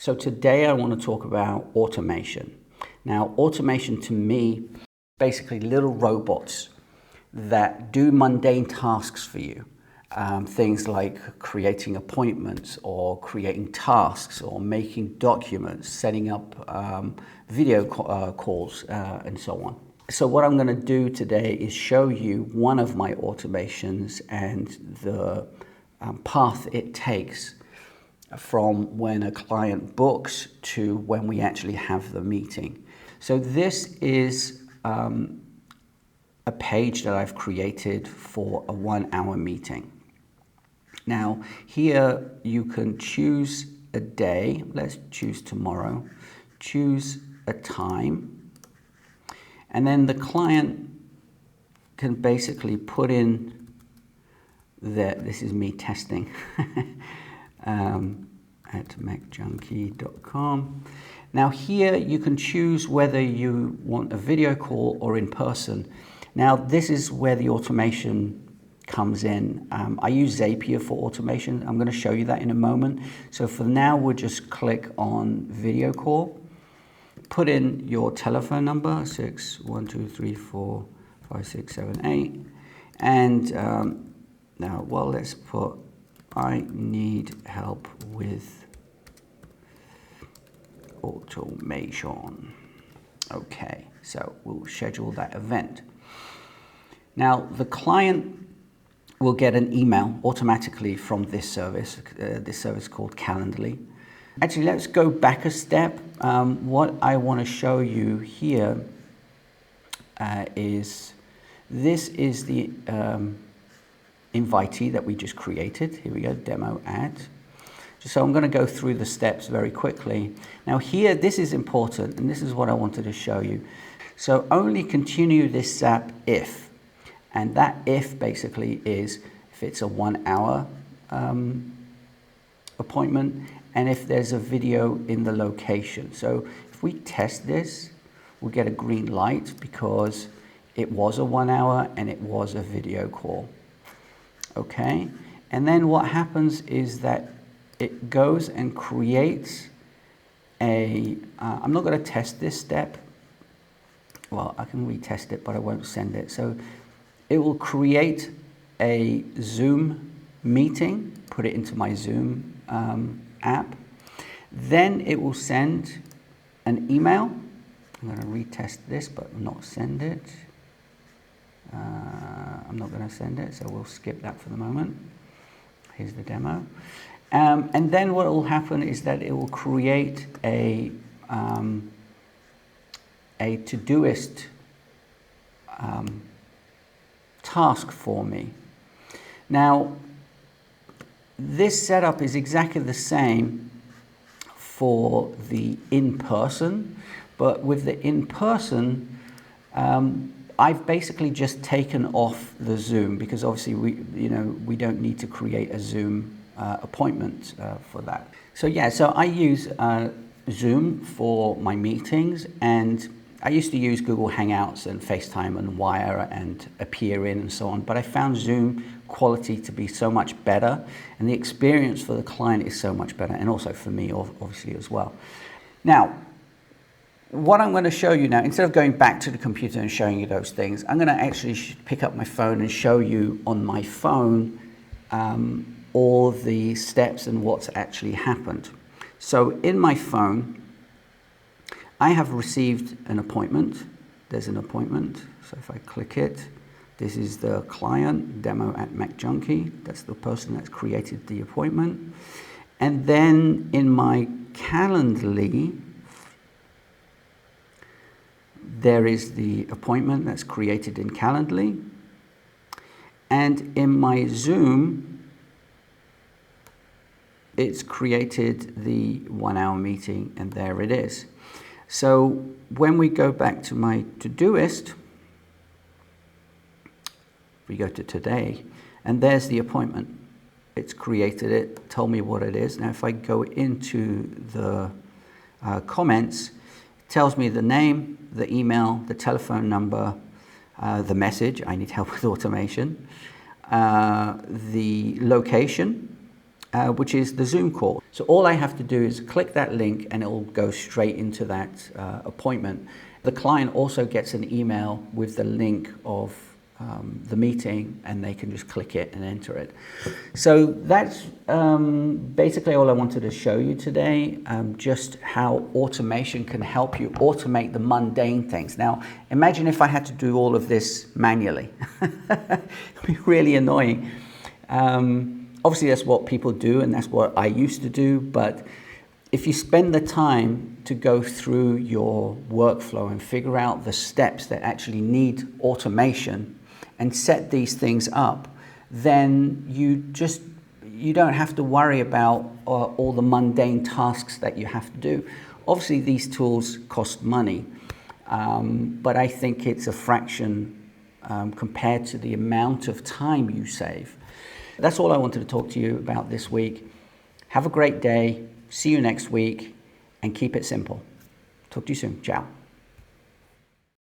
So today I want to talk about automation. Now, automation to me, basically little robots that do mundane tasks for you. Things like creating appointments or creating tasks or making documents, setting up video calls and so on. So what I'm going to do today is show you one of my automations and the path it takes from when a client books to when we actually have the meeting. So this is a page that I've created for a 1-hour meeting. Now here you can choose a day. Let's choose tomorrow. Choose a time, and then the client can basically put in this is me testing at macjunkie.com. Now here you can choose whether you want a video call or in person. Now this is where the automation comes in. I use Zapier for automation. I'm going to show you that in a moment. So for now, we'll just click on video call. Put in your telephone number, 612345678. And now, well, let's put, I need help with automation. Okay, so we'll schedule that event. Now, the client will get an email automatically from this service called Calendly. Actually, let's go back a step. What I want to show you here is this is the invitee that we just created. Here we go, demo ad. So I'm going to go through the steps very quickly. Now here, this is important, and this is what I wanted to show you. So only continue this Zap if. And that if basically is if it's a 1-hour appointment and if there's a video in the location. So if we test this, we'll get a green light because it was a 1-hour and it was a video call. Okay, and then what happens is that it goes and creates a, I'm not going to test this step. Well, I can retest it, but I won't send it. So it will create a Zoom meeting, put it into my Zoom app. Then it will send an email. I'm going to retest this, but not send it. I'm not going to send it, so we'll skip that for the moment. Here's the demo. And then what will happen is that it will create a Todoist task for me. Now, this setup is exactly the same for the in-person, but with the in-person, I've basically just taken off the Zoom because obviously we don't need to create a Zoom appointment for that. So yeah, so I use Zoom for my meetings, and I used to use Google Hangouts and FaceTime and Wire and Appear In and so on, but I found Zoom quality to be so much better, and the experience for the client is so much better, and also for me, obviously, as well. Now, what I'm going to show you now, instead of going back to the computer and showing you those things, I'm going to actually pick up my phone and show you on my phone all the steps and what's actually happened. So in my phone, I have received an appointment. There's an appointment. So if I click it, this is the client, demo at MacJunkie. That's the person that's created the appointment. And then in my Calendly, there is the appointment that's created in Calendly. And in my Zoom, it's created the 1-hour meeting, and there it is. So when we go back to my Todoist, we go to today, and there's the appointment. It's created it, told me what it is. Now if I go into the comments, it tells me the name, the email, the telephone number, the message, I need help with automation, the location, which is the Zoom call. So all I have to do is click that link and it will go straight into that appointment. The client also gets an email with the link of the meeting, and they can just click it and enter it. So that's basically all I wanted to show you today, just how automation can help you automate the mundane things. Now, imagine if I had to do all of this manually. It'd be really annoying. Obviously, that's what people do, and that's what I used to do, but if you spend the time to go through your workflow and figure out the steps that actually need automation and set these things up, then you don't have to worry about all the mundane tasks that you have to do. Obviously, these tools cost money, but I think it's a fraction compared to the amount of time you save. That's all I wanted to talk to you about this week. Have a great day. See you next week, and keep it simple. Talk to you soon. Ciao.